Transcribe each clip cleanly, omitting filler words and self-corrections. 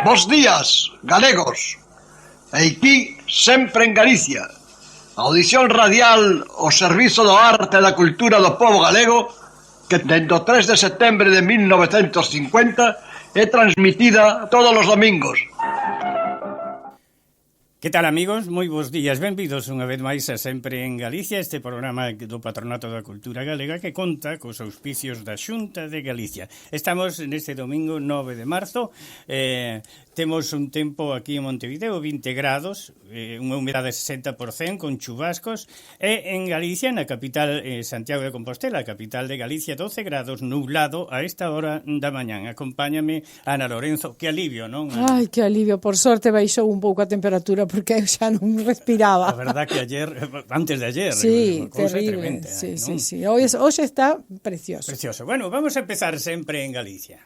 Bos días, galegos. Aquí, sempre en Galicia. Audición radial ao servizo do arte e da cultura do povo galego que dende o 3 de setembro de 1950 é transmitida todos os domingos. Que tal, amigos? Moi bons días, benvidos unha vez máis a Sempre en Galicia, este programa do Patronato da Cultura Galega que conta cos auspicios da Xunta de Galicia. Estamos neste domingo 9 de marzo, temos un tempo aquí en Montevideo, 20 grados, unha humedade de 60% con chubascos, e en Galicia, na capital Santiago de Compostela, a capital de Galicia, 12 grados, nublado a esta hora da mañán. Acompáñame Ana Lorenzo, que alivio, non? Ai, que alivio, por sorte baixou un pouco a temperatura porque eu xa non respiraba. A verdad que antes de ayer, sí, tremenda, terrible, sí. Hoxe está precioso. Precioso. Bueno, vamos a empezar sempre en Galicia.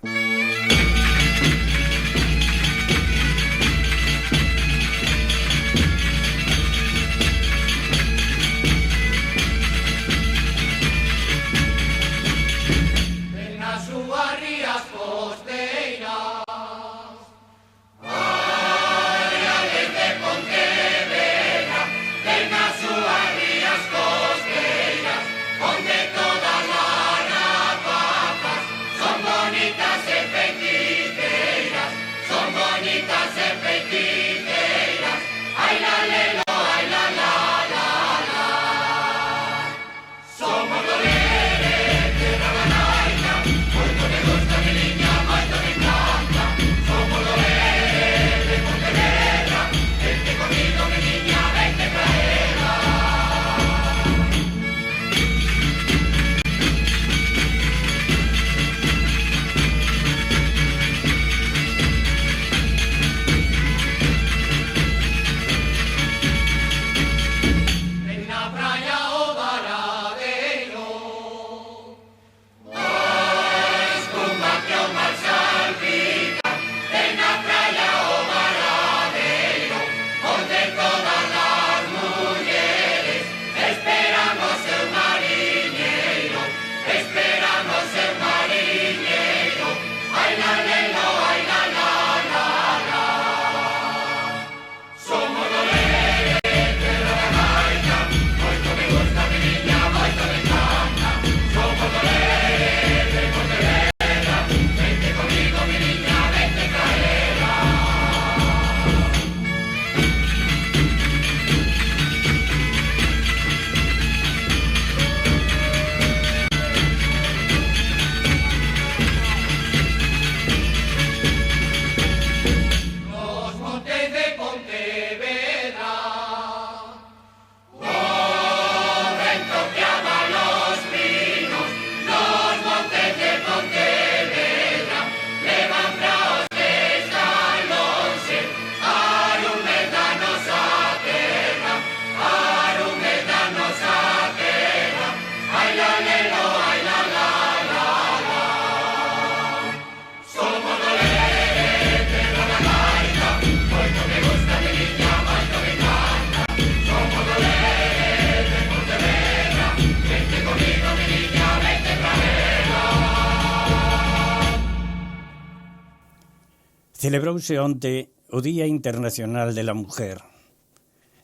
Celebrouse onte o Día Internacional de la Mujer.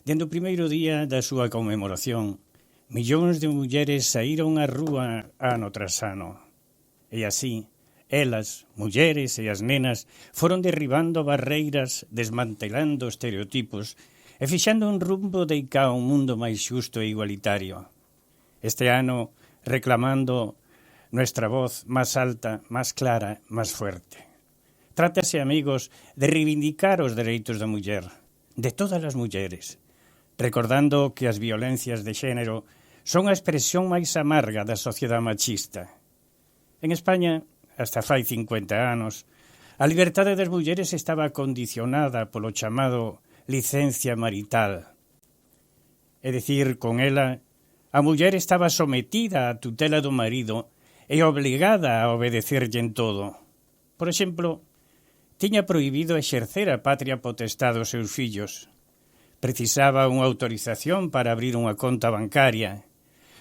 Dende o primeiro día da súa conmemoración, millóns de mulleres saíron á rúa ano tras ano. E así, elas, mulleres e as nenas, foron derribando barreiras, desmantelando estereotipos e fixando un rumbo de cá a un mundo máis xusto e igualitario. Este ano, reclamando nuestra voz máis alta, máis clara, máis fuerte. Trátase, amigos, de reivindicar os dereitos da muller, de todas as mulleres, recordando que as violencias de xénero son a expresión máis amarga da sociedade machista. En España, hasta fai 50 anos, a liberdade das mulleres estaba condicionada polo chamado licencia marital. É dicir, con ela, a muller estaba sometida á tutela do marido e obligada a obedecerlle en todo. Por exemplo, tiña prohibido exercer a patria potestade aos seus fillos. Precisaba unha autorización para abrir unha conta bancaria,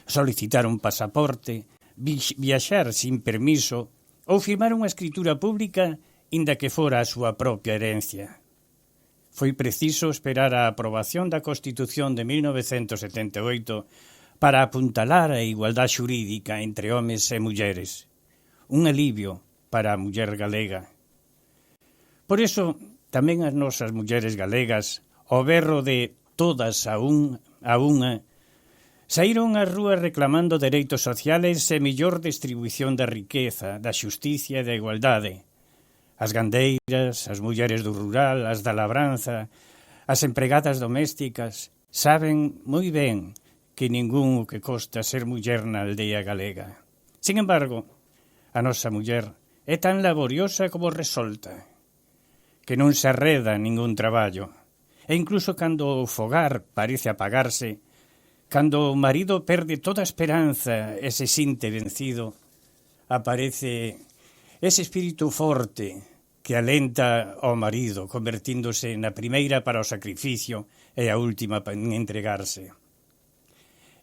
solicitar un pasaporte, viaxar sin permiso ou firmar unha escritura pública inda que fora a súa propia herencia. Foi preciso esperar a aprobación da Constitución de 1978 para apuntalar a igualdade xurídica entre homes e mulleres. Un alivio para a muller galega. Por iso, tamén as nosas mulleres galegas, ao berro de todas a unha, saíron ás rúas reclamando dereitos sociales e mellor distribuición da riqueza, da xusticia e da igualdade. As gandeiras, as mulleres do rural, as da labranza, as empregadas domésticas, saben moi ben que ningún o que costa ser muller na aldea galega. Sin embargo, a nosa muller é tan laboriosa como resolta, que non se arreda ningún traballo, e incluso cando o fogar parece apagarse, cando o marido perde toda a esperanza e se sinte vencido, aparece ese espírito forte que alenta ao marido, convertíndose na primeira para o sacrificio e a última para entregarse.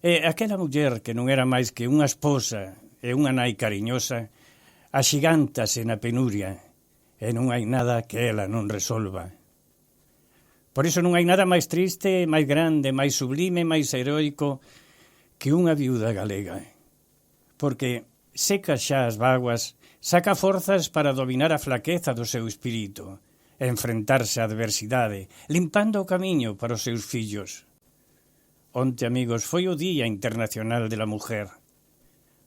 E aquela muller que non era máis que unha esposa e unha nai cariñosa, axigántase na penuria, e non hai nada que ela non resolva. Por iso non hai nada máis triste, máis grande, máis sublime, máis heroico que unha viúda galega. Porque seca xa as vaguas, saca forzas para dominar a flaqueza do seu espírito e enfrentarse á adversidade, limpando o camiño para os seus fillos. Onte, amigos, foi o Día Internacional de la Mujer.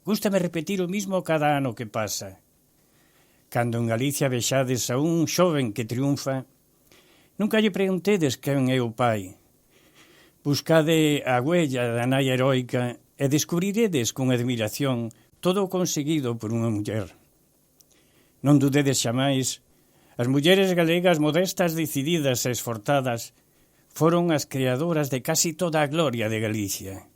Gústame repetir o mismo cada ano que pasa. Cando en Galicia vexades a un xoven que triunfa, nunca lle preguntedes quen é o pai. Buscade a huella da nai heroica e descubriredes con admiración todo o conseguido por unha muller. Non dudedes xamais, as mulleres galegas modestas, decididas e esforzadas foron as creadoras de casi toda a gloria de Galicia.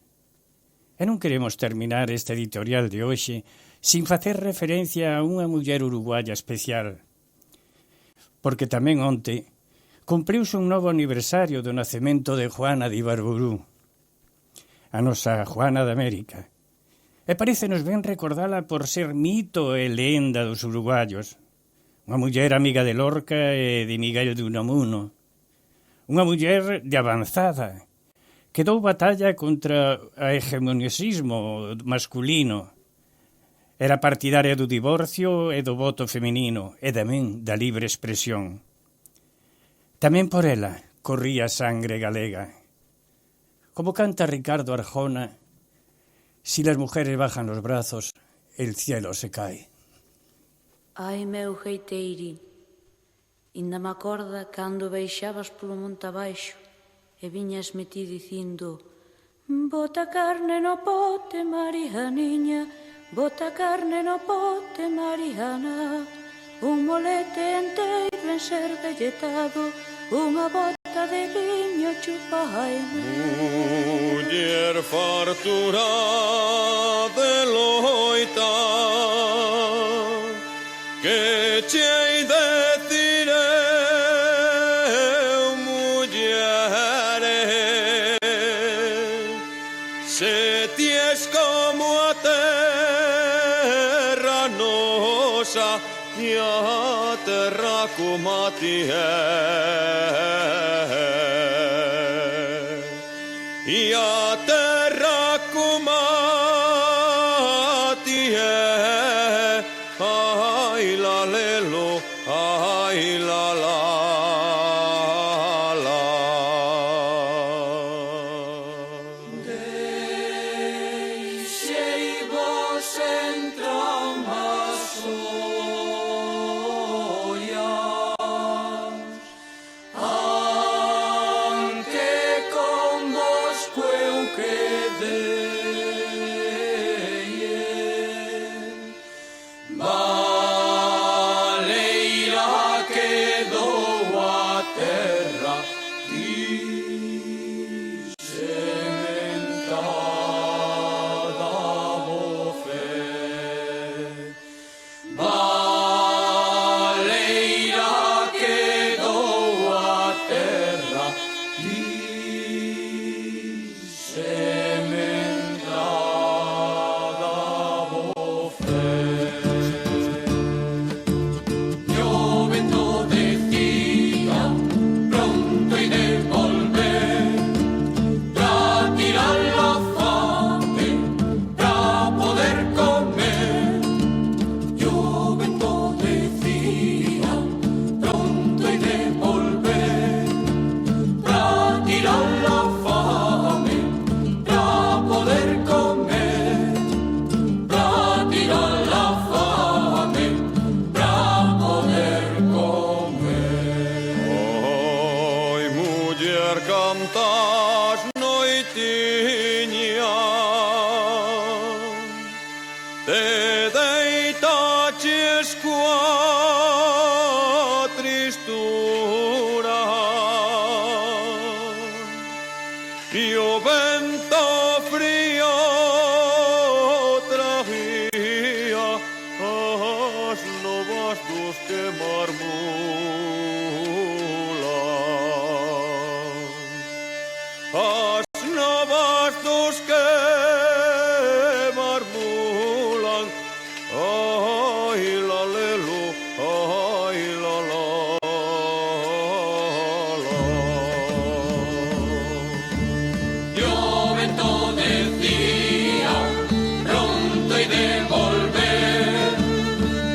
E non queremos terminar este editorial de hoxe sin facer referencia a unha muller uruguaya especial, porque tamén onte cumpriuse un novo aniversario do nacemento de Juana de Ibarburú, a nosa Juana de América, e parécenos ben recordala por ser mito e lenda dos uruguayos, unha muller amiga de Lorca e de Miguel de Unamuno, unha muller de avanzada, que dou batalla contra o hegemonicismo masculino. Era partidaria do divorcio e do voto feminino e tamén da libre expresión. Tamén por ela corría sangre galega. Como canta Ricardo Arjona, si las mujeres bajan los brazos, el cielo se cae. Ai, meu geiteirín, inda me acorda cando baixabas polo monte abaixo e viñasme ti dicindo: bota carne no pote, Marianiña, bota carne no pote, Mariana, un molete enteiro enservelletado, unha bota de viño chupaime. Muller fartura de loita, que che hei decir eu, mullere, se ti es como a terra nosa, e a terra como a ti e a terra como a ti ai la lelo, ai la la la. Deixei vos entrar mas ollas, anque convosco eu quedei. Valeira quedou te deitaches coa tristura e o vento frío traía as novas dos que marmulan, as novas dos que marmulan. Ai la lelo, ai la la la. Y o vento decía, pronto he de volver,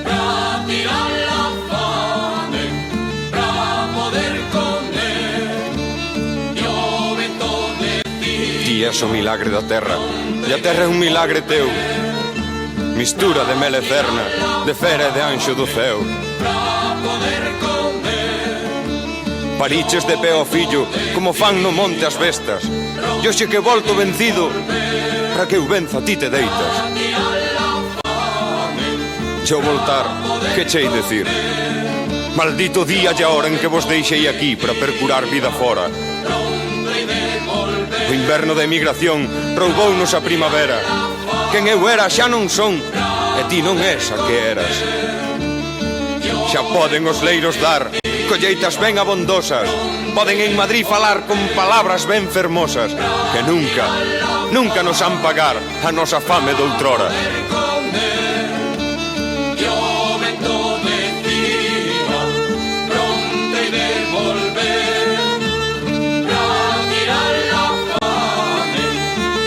pra tirar la fame, pra poder comer. Y o vento decía, Ti és o milagre da terra, e a terra é un milagre teu. Mistura de mel e cerna, de fera e de anxo do ceo. pra poder comer. Pariches de pé ao fillo, como fan no monte as bestas. E hoxe que volto vencido, para que eu venza ti te deitas. E ao voltar, que chei decir? Maldito día e a hora en que vos deixei aquí para percurar vida fora. O inverno de emigración roubounos a primavera. Quen eu era xa non son, e ti non és a que eras. Xa poden os leiros dar colleitas ben abondosas, poden en Madrid falar con palabras ben fermosas, que nunca, nunca nos han pagar a nosa fame doutrora. Y o vento decía, pronto he de volver, pra tirar la fame,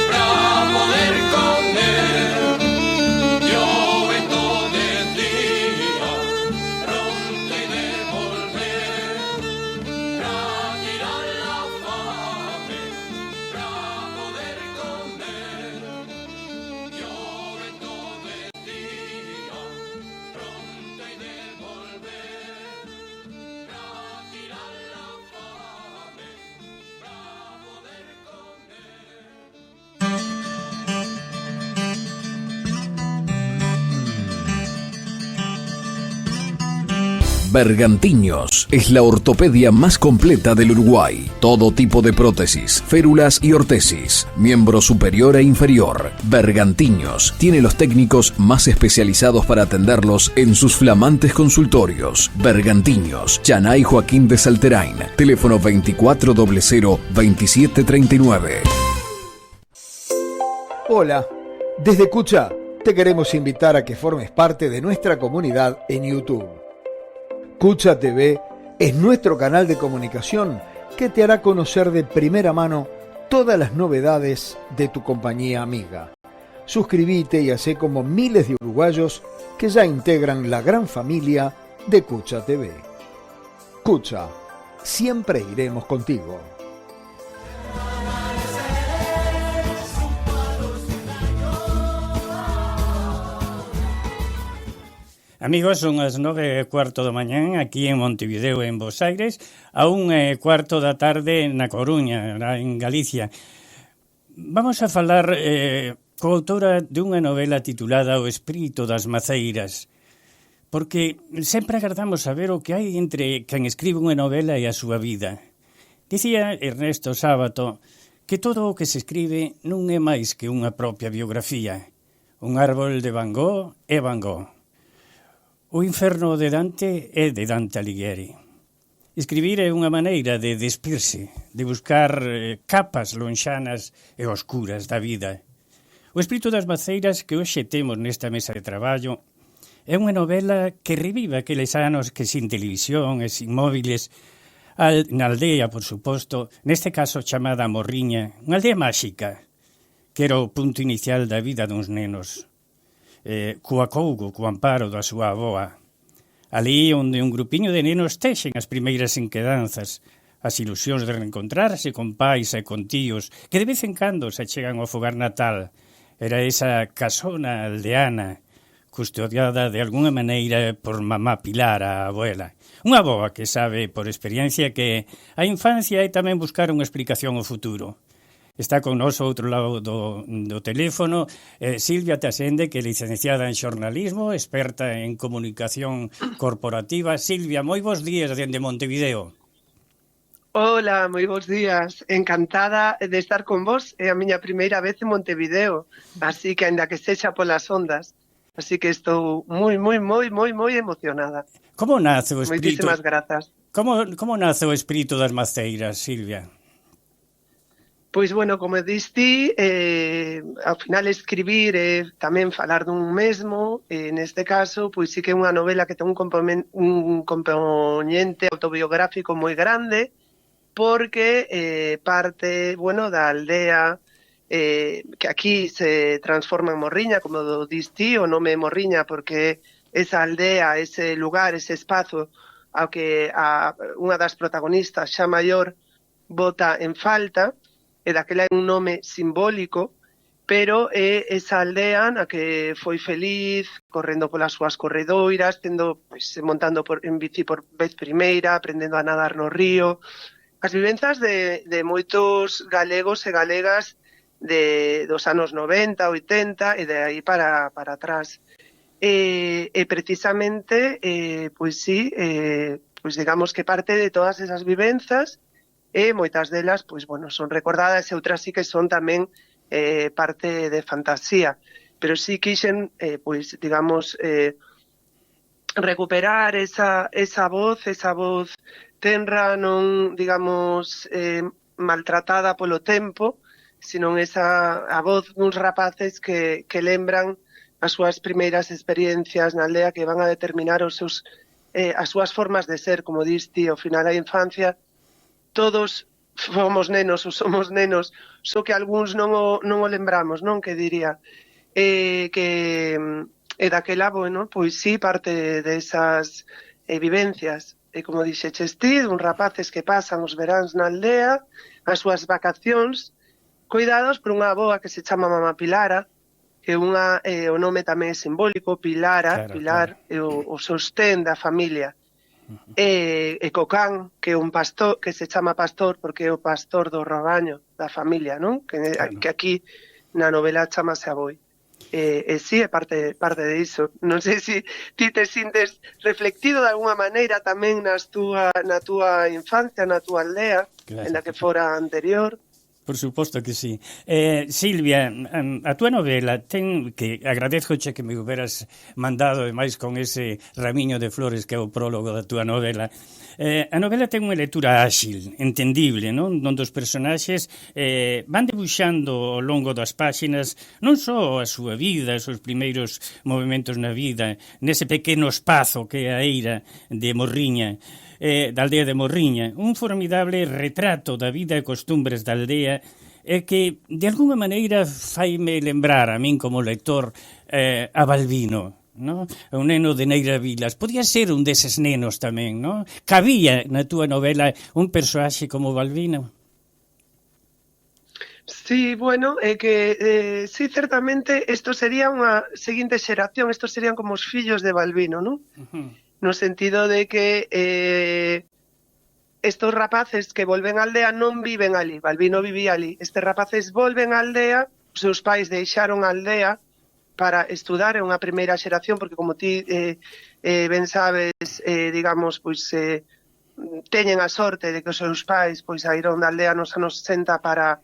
pra poder comer. Y o vento decía, pronto he de volver, pra tirar la fame, pra poder comer. Y o vento decía, pronto he de volver, pra tirar la fame, pra poder comer. Bergantiños es la ortopedia más completa del Uruguay. Todo tipo de prótesis, férulas y ortesis, miembro superior e inferior. Bergantiños tiene los técnicos más especializados para atenderlos en sus flamantes consultorios. Bergantiños, Chanay Joaquín de Salterain, teléfono 24002739. Hola, desde Cucha te queremos invitar a que formes parte de nuestra comunidad en YouTube. Cucha TV es nuestro canal de comunicación que te hará conocer de primera mano todas las novedades de tu compañía amiga. Suscríbete y hacé como miles de uruguayos que ya integran la gran familia de Cucha TV. Cucha, siempre iremos contigo. Amigos, son as 9:15 da mañán aquí en Montevideo, en Bos Aires, a 1:15 da tarde na Coruña, en Galicia. Vamos a falar coa autora dunha novela titulada O espírito das maceiras, porque sempre agardamos saber o que hai entre quen escribe unha novela e a súa vida. Dicía Ernesto Sábato que todo o que se escribe non é máis que unha propia biografía. Un árbol de Van Gogh é Van Gogh. O inferno de Dante é de Dante Alighieri. Escribir é unha maneira de despirse, de buscar capas lonxanas e oscuras da vida. O espírito das maceiras que hoxe temos nesta mesa de traballo é unha novela que reviva aqueles anos que sin televisión e sin móviles, na aldea, por suposto, neste caso chamada Morriña, unha aldea máxica, que era o punto inicial da vida duns nenos. Coa cougo, co amparo da súa avoa. Ali onde un grupiño de nenos texen as primeiras inquedanzas, as ilusións de reencontrarse con pais e con tíos, que de vez en cando se chegan ao fogar natal. Era esa casona aldeana, custodiada de alguna maneira por mamá Pilar, a abuela. Unha avoa que sabe por experiencia que a infancia é tamén buscar unha explicación ao futuro. Está con nós ao outro lado do teléfono Silvia Tasende, que é licenciada en xornalismo, experta en comunicación corporativa. Silvia, moi bons días dende Montevideo. Hola, moi bons días. Encantada de estar con vos. É a miña primeira vez en Montevideo, así que aínda que sexa polas ondas. Así que estou moi emocionada. Como nace o espírito? Moitísimas grazas. Como nace o espírito das maceiras, Silvia? Pois, bueno, como diste, ao final escribir e tamén falar dun mesmo, neste caso, pois sí que é unha novela que ten un componente autobiográfico moi grande, porque parte, bueno, da aldea que aquí se transforma en Morriña, como diste, o nome é Morriña, porque esa aldea, ese lugar, ese espazo ao que unha das protagonistas, xa maior, bota en falta, e daquela é un nome simbólico, pero é esa aldea na que foi feliz, correndo polas súas corredoiras, montando en bici por vez primeira, aprendendo a nadar no río. As vivenzas de moitos galegos e galegas dos anos 90, 80 e de aí para atrás. E precisamente, pois sí, pois digamos que parte de todas esas vivenzas, e moitas delas, pois, bueno, son recordadas e outras sí que son tamén parte de fantasía. Pero sí quixen, pois, digamos, recuperar esa voz tenra, non, digamos, maltratada polo tempo, senón a voz duns rapaces que lembran as súas primeiras experiencias na aldea, que van a determinar as súas formas de ser, como diste, ao final da infancia. Todos fomos nenos ou somos nenos, só que algúns non o lembramos, non? Que diría. E daquela, bueno, pois sí, parte desas vivencias. E como dixeches ti, uns rapaces que pasan os veráns na aldea, as súas vacacións, cuidados por unha avoa que se chama Mama Pilara, que o nome tamén é simbólico, Pilar, é o sostén da familia. E Cocán, que é un pastor, que se chama pastor porque é o pastor do rebaño da familia, non? Que aquí na novela chamase Aboi. E sí, é parte de iso. Non sei se ti te sintes reflectido de alguna maneira tamén na túa infancia, na túa aldea, en la que fora anterior. Por suposto que sí. Silvia, a túa novela ten, que agradezcoche que me hubieras mandado, e máis con ese ramiño de flores que é o prólogo da túa novela. A novela ten unha lectura áxil, entendible, non? Onde os personaxes van debuxando ao longo das páxinas non só a súa vida, os seus primeiros movimentos na vida, nese pequeno espazo que é a eira de Morriña, da aldea de Morriña, un formidable retrato da vida e costumbres da aldea que, de alguna maneira, faime lembrar a min como lector a Balbino, no? Un neno de Neira Vilas. Podía ser un deses nenos tamén, no? Cabía na túa novela un persoaxe como Balbino? Sí, bueno, sí, certamente, isto sería unha seguinte xeración, estos serían como os fillos de Balbino, non? No sentido de que estos rapaces que volven á aldea non viven ali, Balbino vivía ali. Estes rapaces volven á aldea, os seus pais deixaron a aldea para estudar, é unha primeira xeración, porque como ti ben sabes, digamos, pois teñen a sorte de que os seus pais pois saíron da aldea nos anos 60 para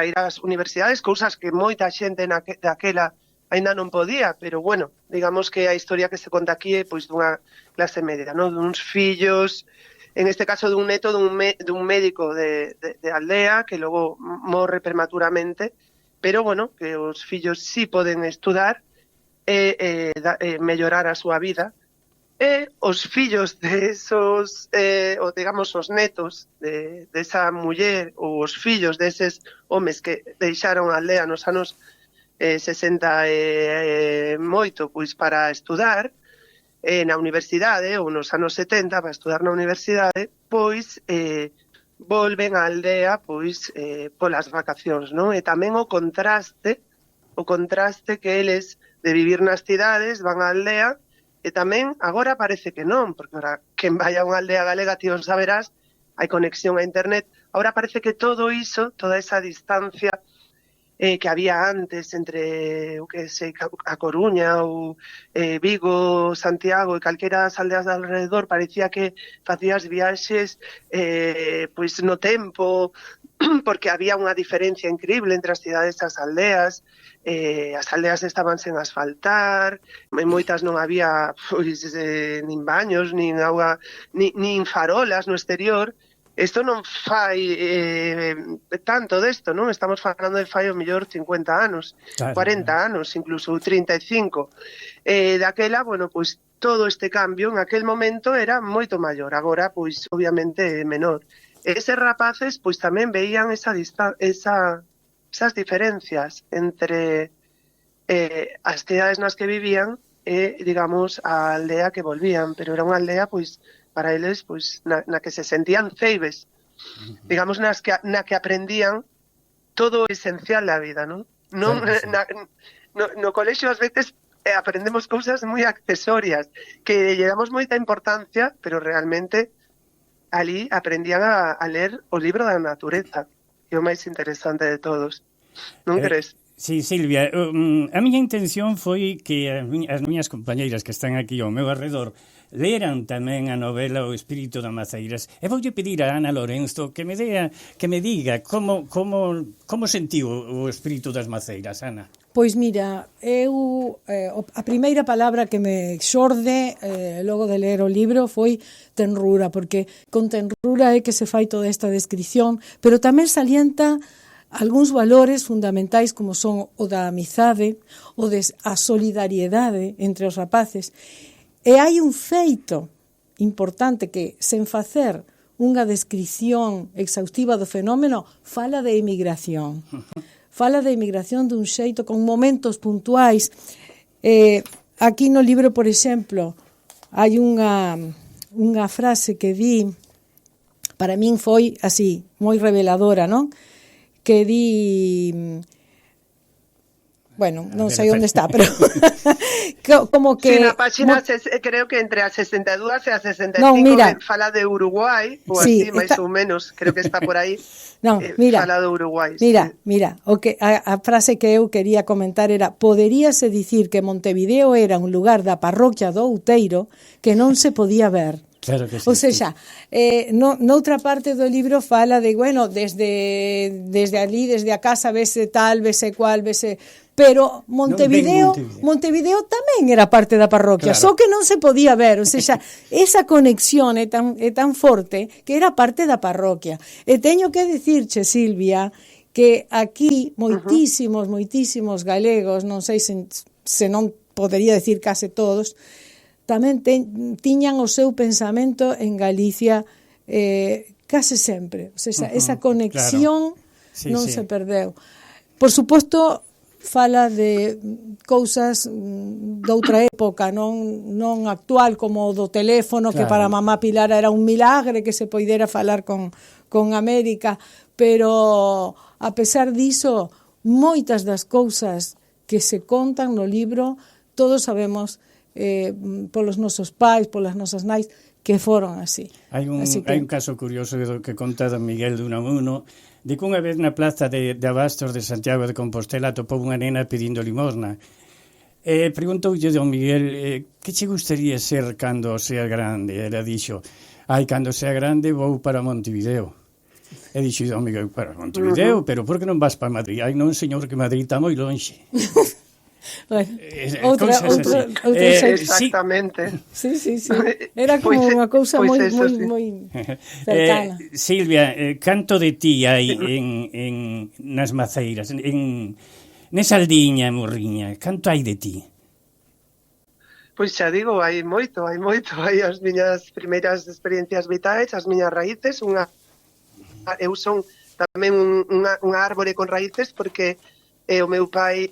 ir ás universidades, cousas que moita xente daquela ainda non podía, pero bueno, digamos que a historia que se conta aquí é pois dunha clase media, non? Duns fillos, en este caso dun neto dun médico de aldea que logo morre prematuramente, pero bueno, que os fillos sí poden estudar e mellorar a súa vida, e os fillos de esos, ou digamos os netos de esa muller, ou os fillos deses homes que deixaron a aldea nos anos 60 e moito, pois para estudar na universidade, ou nos anos 70 para estudar na universidade, pois volven á aldea pois polas vacacións, non? E tamén o contraste que eles de vivir nas cidades van á aldea, e tamén agora parece que non, porque agora quen vai a unha aldea galega ti o saberás, hai conexión a internet. Ahora parece que todo iso, toda esa distancia que había antes entre o que sei, a Coruña ou Vigo, Santiago e calquera das aldeas de alrededor, parecía que facías viaxes pois no tempo, porque había unha diferencia increíble entre as cidades e as aldeas estaban sen asfaltar, en moitas non había pois, nin baños, nin auga, nin farolas no exterior. Isto non fai tanto desto, non? Estamos falando de fai o mellor 50 anos, claro, 40 anos, incluso 35. Daquela, bueno, pois todo este cambio en aquel momento era moito maior, agora, pois, obviamente, menor. Eses rapaces, pois, tamén veían esas diferencias entre as cidades nas que vivían e, digamos, a aldea que volvían, pero era unha aldea, pois, para eles, pois, na que se sentían ceibes, digamos, na que aprendían todo o esencial da vida, non? Non no colexio, ás veces, aprendemos cousas moi accesorias, que lle damos moita importancia, pero realmente ali aprendían a ler o libro da natureza, que é o máis interesante de todos. Non crees? Sí, Silvia, a miña intención foi que as miñas compañeiras que están aquí ao meu arredor leran tamén a novela O espírito das maceiras. E voulle pedir a Ana Lorenzo que me diga como sentiu o espírito das maceiras, Ana. Pois mira, eu a primeira palabra que me xorde logo de ler o libro foi tenrura, porque con tenrura é que se fai toda esta descripción, pero tamén salienta algúns valores fundamentais como son o da amizade, o a solidariedade entre os rapaces. E hai un feito importante que, sen facer unha descripción exhaustiva do fenómeno, fala de emigración. Fala de emigración dun xeito con momentos puntuais. Aquí no libro, por exemplo, hai unha frase que di, para min foi así, moi reveladora, non? Que di... Bueno, non sei onde está, pero como que... Sí, na página, creo que entre a 62 e a 65 non, mira, fala de Uruguai, ou sí, así, máis ou menos, creo que está por aí. Non, mira, fala de Uruguai. Mira, sí. Mira, o que a frase que eu quería comentar era: poderíase dicir que Montevideo era un lugar da parroquia do Outeiro que non se podía ver. Claro que sí. O seja, noutra parte do libro fala de, bueno, desde ali, desde a casa, vese tal, vese cual, vese... Pero Montevideo tamén era parte da parroquia, claro. Só que non se podía ver, o seja, esa conexión é tan forte que era parte da parroquia. E teño que dicirche, Silvia, que aquí moitísimos galegos, non sei se non podería decir case todos, tamén tiñan o seu pensamento en Galicia case sempre. O sea, esa conexión claro. Sí, non se perdeu. Por suposto, fala de cousas doutra época, non actual, como o do teléfono, claro. Que para mamá Pilar era un milagre que se poidera falar con América, pero a pesar diso, moitas das cousas que se contan no libro, todos sabemos polos nosos pais, polas nosas nais, que foron así. Hai un caso curioso que conta don Miguel de Unamuno, de que unha vez na plaza de Abastos de Santiago de Compostela topou unha nena pedindo limosna. Preguntoulle don Miguel que che gustaría ser cando sea grande. Ela dixo, cando sea grande vou para Montevideo. E dixo don Miguel, para Montevideo, pero por que non vas para Madrid? Non, señor, que Madrid está moi lonxe. Bueno, outra exactamente. Sí. Era como unha cousa moi cercana. Silvia, canto de ti hai nas maceiras, nesa aldiña morriña, canto hai de ti? Pois xa digo, hai moito, hai as miñas primeiras experiencias vitais, as miñas raíces, eu son tamén unha árbore con raíces porque o meu pai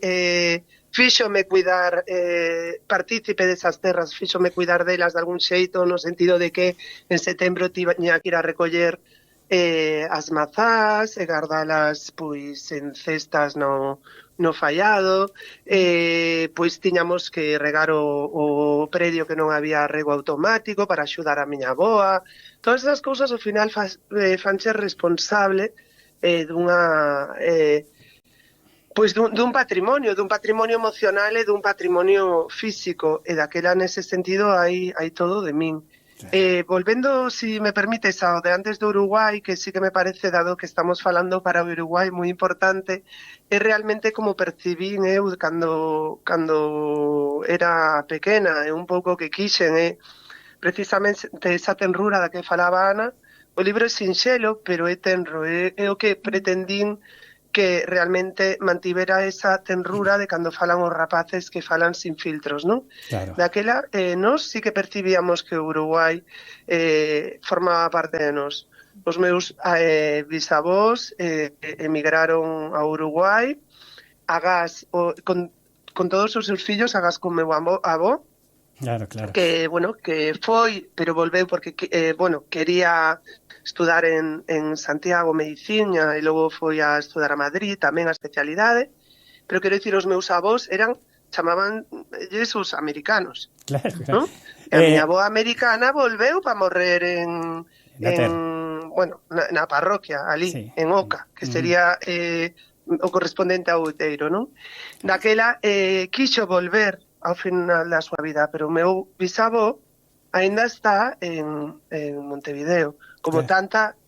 fíxome cuidar, partícipe desas terras, fíxome cuidar delas de algún xeito, no sentido de que en setembro tiña que ir a recoller as mazás e gardalas pois en cestas no no fallado, pois tiñamos que regar o predio que non había rego automático para axudar a miña avoa. Todas esas cousas ao final fanche responsable dunha pois dun patrimonio emocional e dun patrimonio físico, e daquela nese sentido hai todo de min. Volvendo, si me permites, ao de antes do Uruguai, que sí que me parece, dado que estamos falando para o Uruguai, moi importante, é realmente como percibín eu cando era pequena, e un pouco que quixen, precisamente esa tenrura da que falaba Ana. O libro é sinxelo, pero é tenro, é o que pretendín que realmente mantivera esa tenrura de cando falan os rapaces que falan sin filtros, non? Claro. Daquela, nós sí que percibíamos que o Uruguai formaba parte de nós. Os meus bisavós emigraron ao Uruguai, agás con todos os seus fillos, agás con meu avó, Claro. que, bueno, que foi, pero volveu porque, quería estudar en Santiago medicina e logo foi a estudar a Madrid, tamén a especialidade, pero quero dicir, os meus avós chamaban os americanos, Claro. ¿no? E a miña avó americana volveu para morrer na parroquia, ali, Sí. en Oca, que sería o correspondente a Outeiro, non? Daquela quixo volver ao final da súa vida, pero o meu bisavó aínda está en Montevideo, como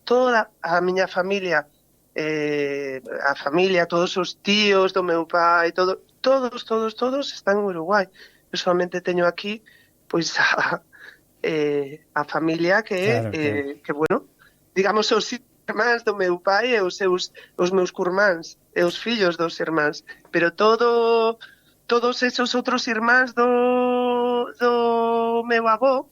toda a miña familia, todos os tíos do meu pai, todos están en Uruguai. Eu solamente teño aquí pois a familia que bueno, digamos os irmáns do meu pai e os meus curmáns e os fillos dos irmáns, pero todos esos outros irmáns do meu avó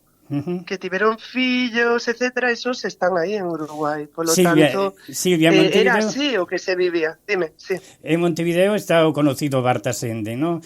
que tiveron fillos, etcétera, esos están aí en Uruguai. Polo tanto, era así o que se vivía. Dime, sí. En Montevideo está o conocido Bartasende, non?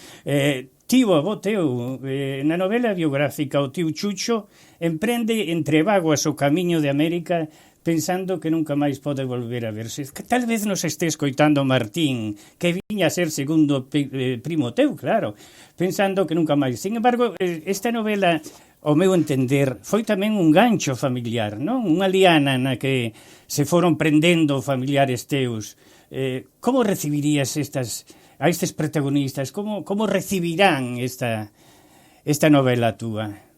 Tío avó teu, na novela biográfica, o tío Chucho emprende entre vaguas o camiño de América pensando que nunca máis pode volver a verse. Tal vez nos este escoitando Martín, que viña a ser segundo primo teu, claro, pensando que nunca máis. Sin embargo, esta novela, ao meu entender, foi tamén un gancho familiar, non? Unha liana na que se foron prendendo familiares teus. Como recibirías a estes protagonistas? Como recibirán esta novela túa?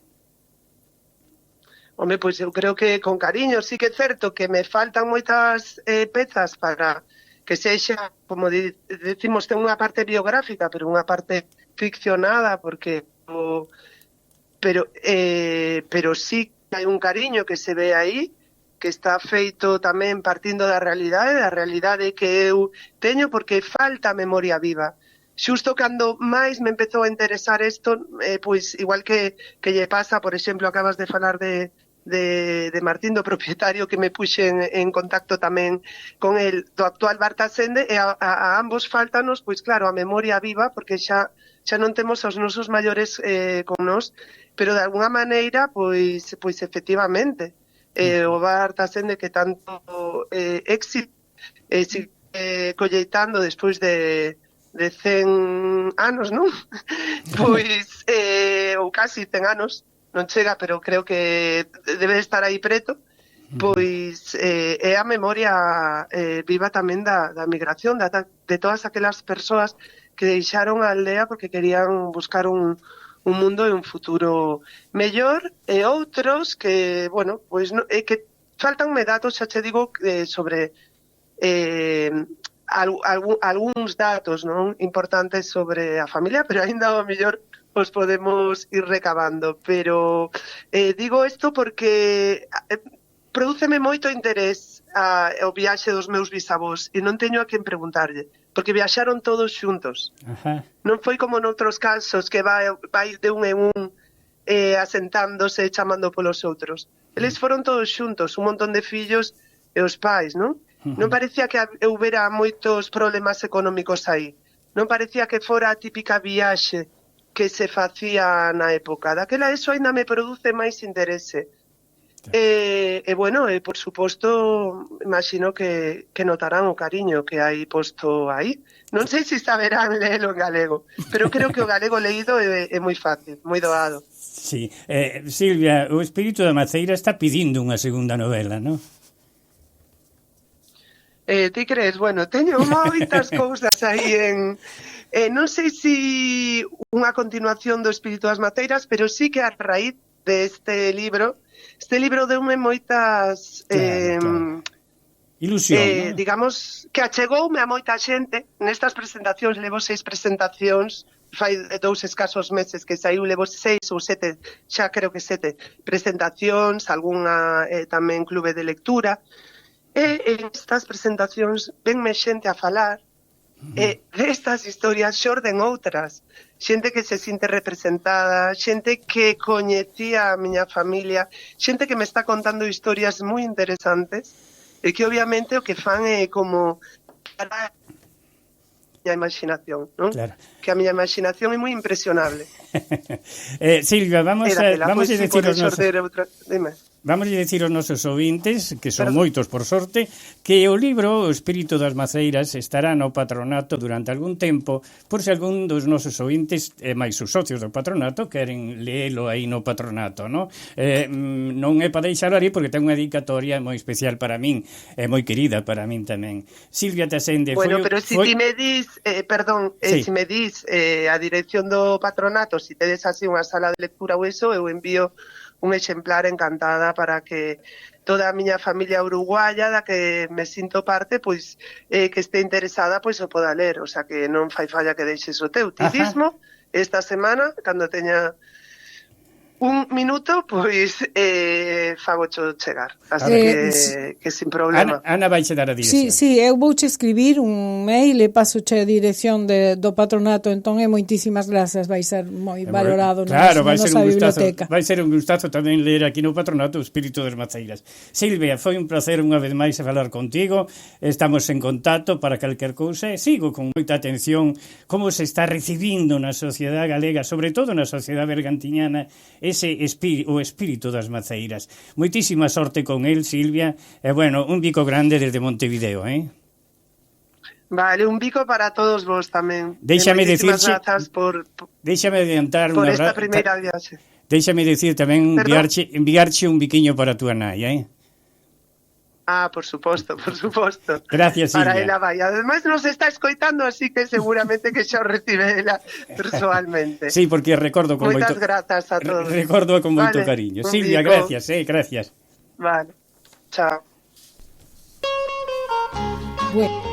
Home, pois eu creo que con cariño. Sí que é certo que me faltan moitas pezas para que sexa, como decimos, ten unha parte biográfica, pero unha parte ficcionada, porque pero sí que hai un cariño que se ve aí, que está feito tamén partindo da realidade que eu teño, porque falta memoria viva. Xusto cando máis me empezou a interesar isto, pois igual que lle pasa, por exemplo, acabas de falar de Martín, do propietario, que me puxen en contacto tamén con el do actual Bartasende, e a ambos faltanos, pois claro, a memoria viva, porque xa non temos os nosos maiores con nós, pero de alguna maneira, pois efectivamente, o Bartasende que tanto éxito colleitando despois de 100 anos, non? Pois, ou casi 100 anos, non chega, pero creo que debe estar aí preto, pois é a memoria viva tamén da migración, de todas aquelas persoas que deixaron a aldea porque querían buscar un mundo e un futuro mellor, e outros que, bueno, pois que faltanme datos, xa che digo, sobre algúns datos, non, importantes sobre a familia, pero aínda ao mellor os podemos ir recabando, pero digo isto porque prodúceme moito interés o viaxe dos meus bisavós, e non teño a quen preguntarlle, porque viaxaron todos xuntos. Ajá. Non foi como noutros casos que vai de un en un asentándose e chamando polos outros. Eles foron todos xuntos, un montón de fillos e os pais, non? Non parecía que houbera moitos problemas económicos aí. Non parecía que fora a típica viaxe que se facía na época. Daquela eso ainda me produce máis interese. Bueno, por suposto, imagino que notarán o cariño que hai posto aí. Non sei se saberán lelo en galego, pero creo que o galego leído é moi fácil, moi doado. Sí. Silvia, o espírito da Maceira está pedindo unha segunda novela, non? Ti crees? Bueno, teño moitas cousas aí en... non sei se unha continuación do espírito das Maceiras, pero sí que a raíz deste libro... Este libro deume moitas ilusión, ¿no? Digamos que achegoume a moita xente. Nestas presentacións levo 6 presentacións, fai 2 escasos meses que saiu, levo 6 ou 7, xa creo que 7 presentacións, algunha tamén clube de lectura. E en estas presentacións venme xente a falar destas historias xorden outras, xente que se sinte representada, xente que coñecía a miña familia, xente que me está contando historias moi interesantes e que obviamente o que fan é como para a miña imaginación, non? Claro. Que a miña imaginación é moi impresionable. Silvia, vamos a decir os nosos... Dime. Vamos a decir aos nosos ouvintes, que son moitos por sorte, que o libro O Espírito das Maceiras estará no patronato durante algún tempo, por se algún dos nosos ouvintes, máis os socios do patronato, queren leelo aí no patronato, non? Non é para deixar ali, porque ten unha dedicatoria moi especial para min, e moi querida para min tamén. Silvia Tasende... Bueno, pero se ti me dis, se me dis a dirección do patronato, se tedes así unha sala de lectura ou eso, eu envío un exemplar encantada para que toda a miña familia uruguaya da que me sinto parte, pois que este interesada, pois o poda ler, o sea que non fai falla que deixes o teu. Ti mismo, esta semana, cando teña un minuto, pois fagocho chegar. Así que sin problema. Ana vai che dar a dirección. Sí, eu vouche escribir un mail e pasoche a dirección do patronato, entón moitísimas grazas, vai ser moi valorado na nosa biblioteca. Vai ser un gustazo tamén ler aquí no patronato o Espírito das Maceiras. Silvia, foi un placer unha vez máis a falar contigo, estamos en contacto para calquer cousa e sigo con moita atención como se está recibindo na sociedade galega, sobre todo na sociedade bergantiñana, o espírito das Maceiras. Moitísima sorte con el, Silvia, e bueno, un bico grande desde Montevideo, Vale, un bico para todos vos tamén. Déixame dicirche, déixame adiantar por esta primeira viaxe. Déixame dicir tamén enviarche un biquiño para a túa nai, por suposto. Gracias, Silvia. Para ela vai. Ademais nos está escoitando, así que seguramente que xa o recibe ela personalmente. Sí, porque recordo con moitas grazas a todos. Recordo con moito cariño. Silvia, gracias, gracias. Vale. Chao. Bueno.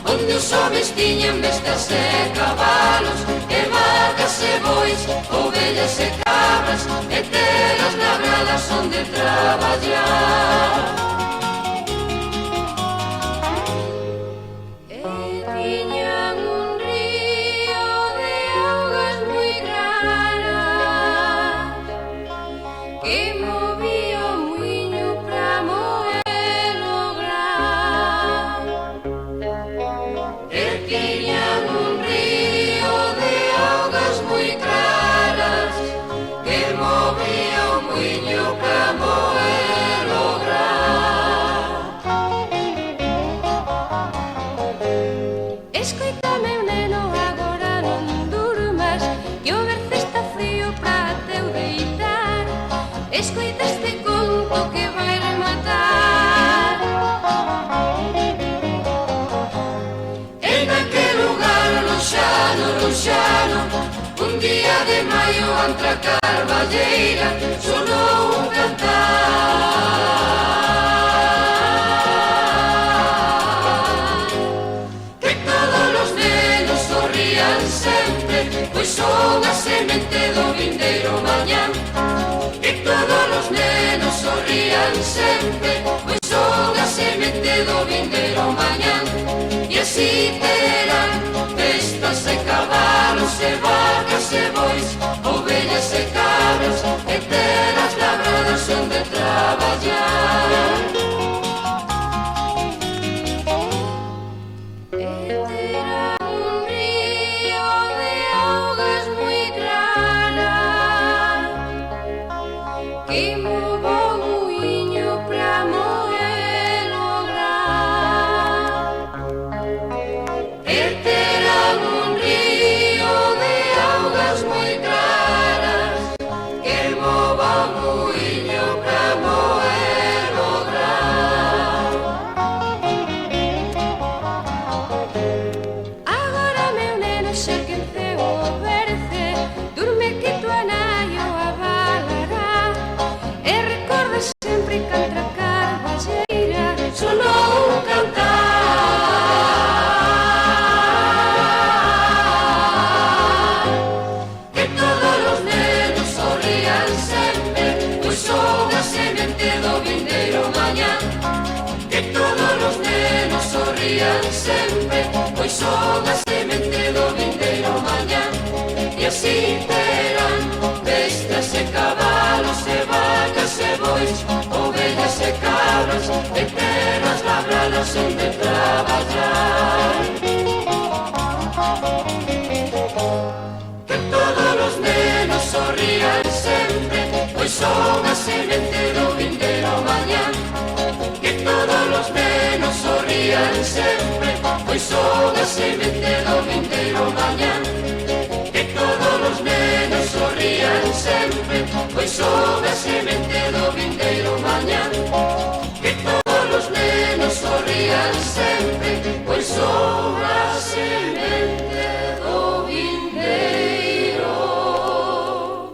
Onde os homens tiñan bestas e cabalos, e vacas e bois, ovellas e cabras, e telas labradas onde traballar. E tiñan un río de augas moi claras, que movía o muiño pra moer o gran. E tiñan un río de augas moi claras, que movía o muiño pra moer o gran. Escoítame, neno, agora non durmas, que o berce está frío pra teu deitar. Escoita este conto que vai rematar. En aquel lugar lonxano, un día de maio entre a carballeira, sonou un cantar. Que todos os nenos sorrían sempre, pois son a semente do vindeiro mañán. Que todos os nenos sorrían sempre, pois son a semente do vindeiro mañán. E así terán bestas e cabalos e vacas e bois, ovellas e cabras e terras labradas onde traballar. Son a semente do vindeiro mañán. E así terán bestas e cabalos e vacas e bois, ovellas e cabras e terras labradas onde traballar. Que todos os nenos sorrían sempre, pois son a semente do vindeiro mañán. Que todos os nenos sorrían sempre, pois son a semente do vindeiro mañán. Que todos os nenos sorrían sempre, pois son a semente do vindeiro mañán. Que todos os nenos sorrían sempre, pois son a semente do vindeiro.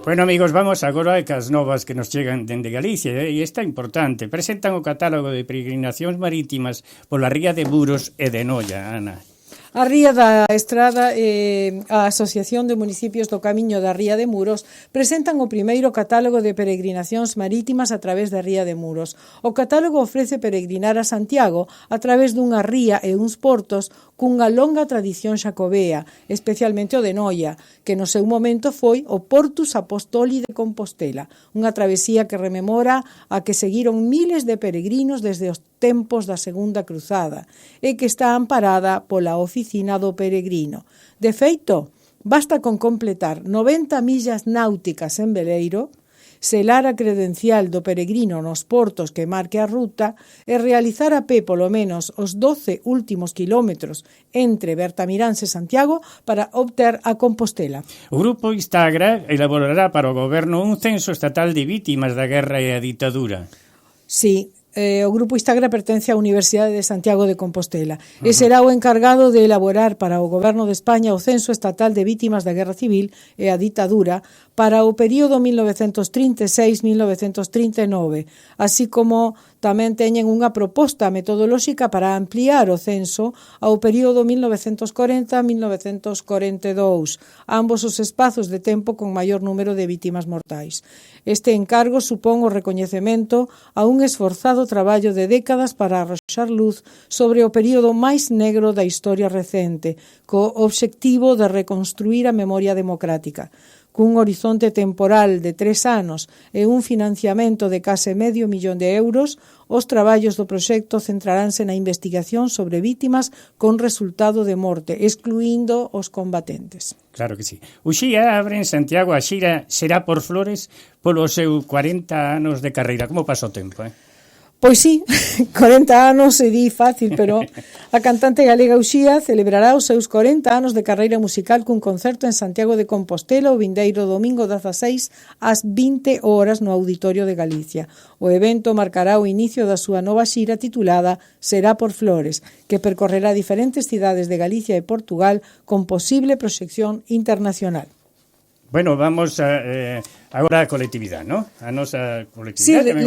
Bueno, amigos, vamos agora cas novas que nos chegan dende Galicia, e esta é importante. Presentan o catálogo de peregrinacións marítimas pola ría de Muros e de Noia, Ana. A Ría da Estrada e a Asociación de Municipios do Camiño da Ría de Muros presentan o primeiro catálogo de peregrinacións marítimas a través da Ría de Muros. O catálogo ofrece peregrinar a Santiago a través dunha ría e uns portos cunha longa tradición xacobea, especialmente o de Noia, que no seu momento foi o Portus Apostoli de Compostela, unha travesía que rememora a que seguiron miles de peregrinos desde os tempos da Segunda Cruzada e que está amparada pola Oficina do Peregrino. De feito, basta con completar 90 millas náuticas en veleiro, selar a credencial do peregrino nos portos que marque a ruta e realizar a pé polo menos os 12 últimos kilómetros entre Bertamiráns e Santiago para obter a Compostela. O Grupo Istagra elaborará para o Goberno un censo estatal de vítimas da guerra e a ditadura. Sí, o Grupo Istagra pertence á Universidade de Santiago de Compostela e será o encargado de elaborar para o Goberno de España o censo estatal de vítimas da Guerra Civil e a ditadura para o período 1936-1939, así como tamén teñen unha proposta metodolóxica para ampliar o censo ao período 1940-1942, ambos os espazos de tempo con maior número de vítimas mortais. Este encargo supón o recoñecemento a un esforzado traballo de décadas para arroxar luz sobre o período máis negro da historia recente, co obxectivo de reconstruir a memoria democrática. Cun horizonte temporal de 3 anos e un financiamento de case €500 millóns, os traballos do proxecto centraránse na investigación sobre vítimas con resultado de morte, excluindo os combatentes. Claro que sí. Uxía abre en Santiago a xira Será por Flores polo seu 40 anos de carreira. Como pasa o tempo, Pois sí, 40 anos se di fácil, pero a cantante galega Uxía celebrará os seus 40 anos de carreira musical cun concerto en Santiago de Compostela o vindeiro domingo 16 ás 20 horas no Auditorio de Galicia. O evento marcará o inicio da súa nova xira titulada Será por Flores, que percorrerá diferentes cidades de Galicia e Portugal con posible proxección internacional. Bueno, vamos agora a colectividade, ¿no? A nosa Sí, colectividade.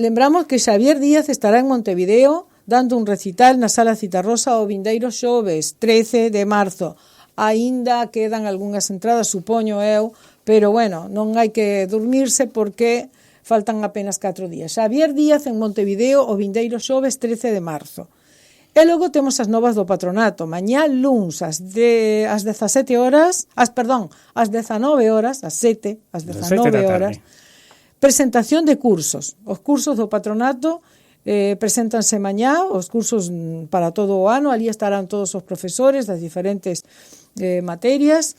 lembramos que Xavier Díaz estará en Montevideo dando un recital na Sala Citarrosa o vindeiro xoves 13 de marzo. Aínda quedan algunhas entradas, supoño eu, pero bueno, non hai que dormirse porque faltan apenas 4 días. Xavier Díaz en Montevideo o vindeiro xoves 13 de marzo. E logo temos as novas do patronato. Mañá luns ás 17 horas, ás 19 horas, ás 7, ás 19 horas, presentación de cursos. Os cursos do patronato preséntanse mañá, os cursos para todo o ano, ali estarán todos os profesores das diferentes materias,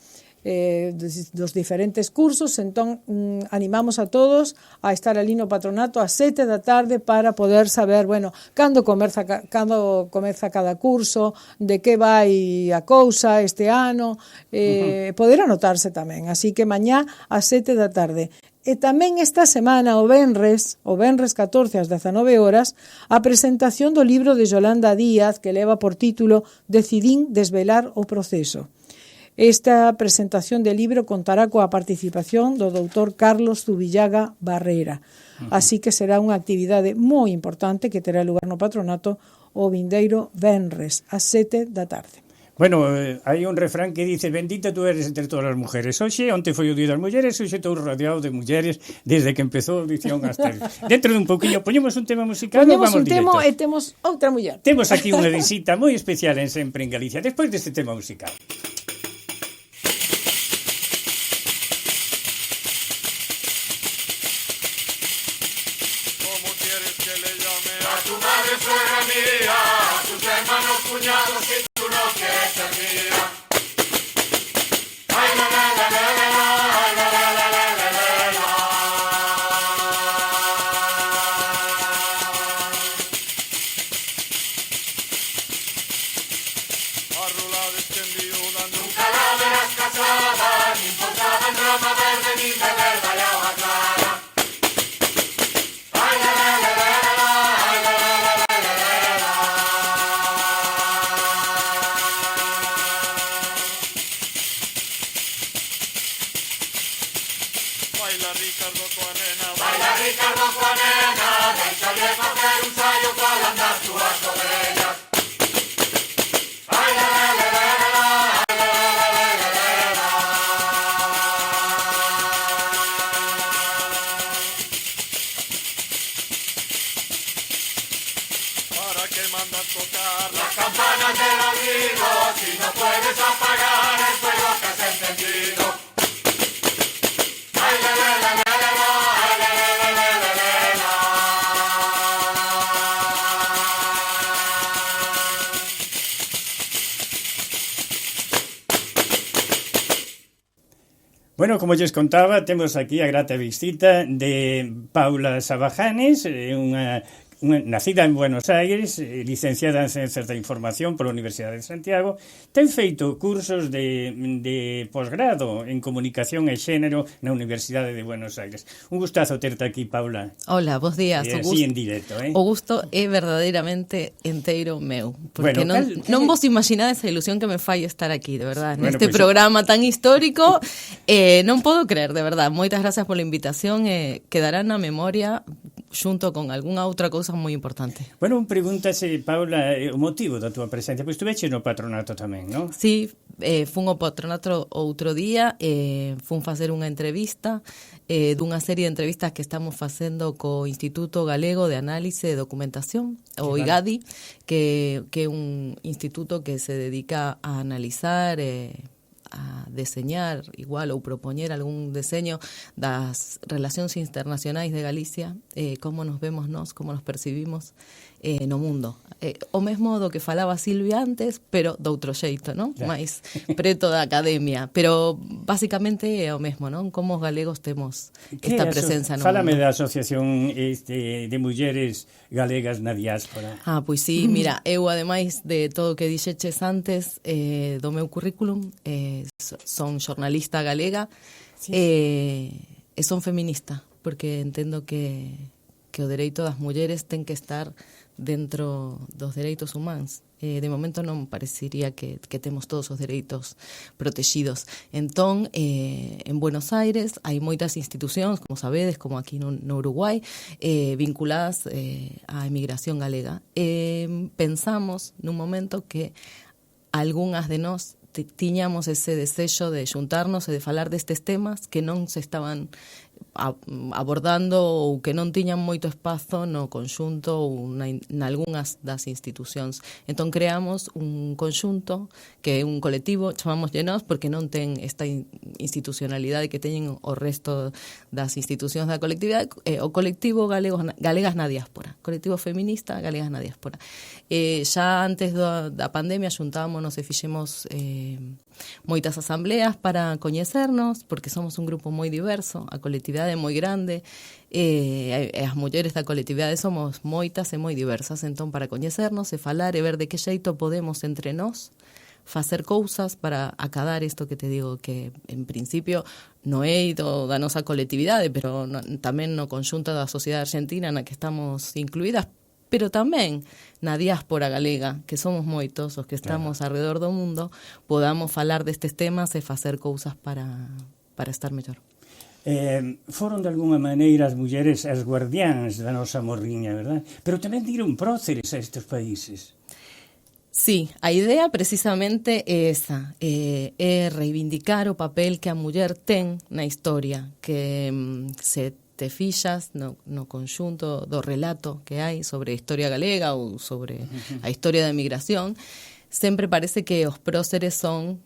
dos diferentes cursos, entón animamos a todos a estar ali no patronato ás 7 da tarde para poder saber, bueno, cando comeza cada curso, de que vai a cousa este ano, poder anotarse tamén. Así que mañá ás 7 da tarde. E tamén esta semana, o venres 14 ás 19 horas, a presentación do libro de Yolanda Díaz, que leva por título Decidín desvelar o proceso. Esta presentación de libro contará coa participación do doutor Carlos Zubillaga Barrera. Así que será unha actividade moi importante que terá lugar no patronato o vindeiro venres ás 7 da tarde. Bueno, hai un refrán que dice: bendita tú eres entre todas as mujeres. Onte foi o Día das Mulleres, hoxe estou rodeado de mulleres desde que empezou a edición hasta el. Dentro de un pouquinho poñemos un tema musical. Poñemos un tema e temos outra muller. Temos aquí unha visita moi especial en Sempre en Galicia, despois deste tema musical. Cuñados, si tú no quieres ser mía. Ay, la, la, la, la, la, la, ay, la, la, la, la, la, la, la. Arrulada, extendida, nunca la verás casada, ni importada en rama verde, ni de verga y agua clara. Ay, la, la, la, la, la, la, ay, la, la, la, la, la, la, la. Baila Ricardo Juanena, déjale facer un sayo para andar túas ovellas. Ay, la, la, la, la, la, ay, la, la, la, la, la, la. ¿Para qué mandas tocar las campanas del olvido si no puedes apagar el fuego que has encendido? Ay, la, la, la, la. Bueno, como lles contaba, temos aquí a grata visita de Paula Sabajanes, nacida en Buenos Aires, licenciada en Ciencias da Información pola Universidade de Santiago, ten feito cursos de posgrado en Comunicación e Xénero na Universidade de Buenos Aires. Un gustazo terte aquí, Paula. Hola, bos días. Así en directo, O gusto é verdadeiramente enteiro meu, porque bueno, non vos imaginades a ilusión que me fai estar aquí, de verdade, neste programa tan histórico. Non podo creer, de verdade. Moitas gracias pola invitación, quedará na memoria xunto con algunha outra cousa moi importante. Bueno, pregúntase, Paula, o motivo da túa presencia, pois estuveche no patronato tamén, non? Sí, fun ao patronato outro día, fun facer unha entrevista dunha serie de entrevistas que estamos facendo co Instituto Galego de Análise e Documentación, o IGADI, que é un instituto que se dedica a analizar a deseñar igual ou propoñer algún deseño das relacións internacionais de Galicia, como nos vemos nós, como nos percibimos no mundo. O mesmo do que falaba Silvia antes, pero de outro xeito, non? Mais preto da academia, pero basicamente é o mesmo, non? Como os galegos temos esta presenza no Fálame mundo. da Asociación de Mulleres Galegas na Diáspora. Pois sí, mira, eu ademais de todo o que dixeches antes do meu currículum, son xornalista galega, e son feminista, porque entendo que o dereito das mulleres ten que estar dentro dos dereitos humanos. De momento non parecería que temos todos os dereitos protegidos. Entón, en Buenos Aires hai moitas institucións, como sabedes, como aquí no Uruguai, vinculadas á emigración galega. Pensamos nun momento que algunhas de nós tiñamos ese desexo de xuntarnos e de falar destes temas que non se estaban abordando o que non tiñan moito espazo no conxunto ou nalgunhas das institucións. Entón creamos un conxunto que é un colectivo, chamámoslle nós, porque non ten esta institucionalidade que teñen o resto das institucións da colectividade, o colectivo Galegas na Diáspora, colectivo feminista Galegas na Diáspora. Xa antes da pandemia xuntámonos e fixemos moitas asambleas para coñecernos, porque somos un grupo moi diverso, a colectividade é moi grande, e as mulleres da colectividade somos moitas e moi diversas, entón para coñecernos e falar e ver de que xeito podemos entre nós facer cousas para acadar isto que te digo, que en principio no é da nosa colectividade, pero tamén no conxunto da sociedade argentina na que estamos incluídas, pero tamén na diáspora galega, que somos moitos os que estamos alrededor do mundo, podamos falar destes temas e facer cousas para estar mellor. Foron de alguna maneira as mulleres as guardiáns da nosa morriña, verdad? Pero tamén diron próceres a estes países. Sí, a idea precisamente é esa, é reivindicar o papel que a muller ten na historia, que se te fixas no conxunto do relato que hai sobre a historia galega ou sobre a historia da emigración, sempre parece que os próceres son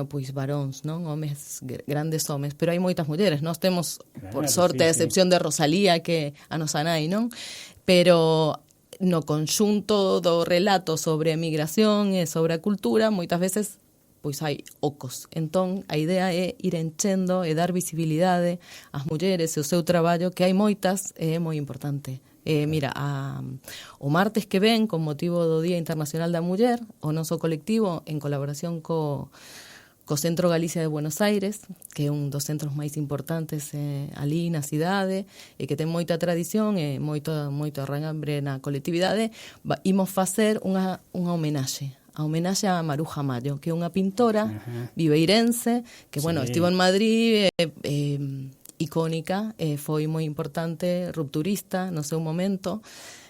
pois varóns, non? Homes, grandes homes, pero hai moitas mulleres. Nós temos, por sorte, a excepción de Rosalía, que a nosa nai, non? Pero no conxunto do relato sobre a emigración e sobre a cultura, moitas veces pois hai ocos. Entón, a idea é ir enchendo e dar visibilidade ás mulleres e o seu traballo, que hai moitas e é moi importante. Mira, o martes que ven, con motivo do Día Internacional da Muller, o noso colectivo, en colaboración co Centro Galicia de Buenos Aires, que é un dos centros máis importantes ali na cidade, e que ten moita tradición e moito arrangambre na colectividade, imos facer unha homenaxe. A homenaxe a Maruja Mayo, que é unha pintora viveirense, que, estivo en Madrid, icónica, foi moi importante, rupturista no seu momento,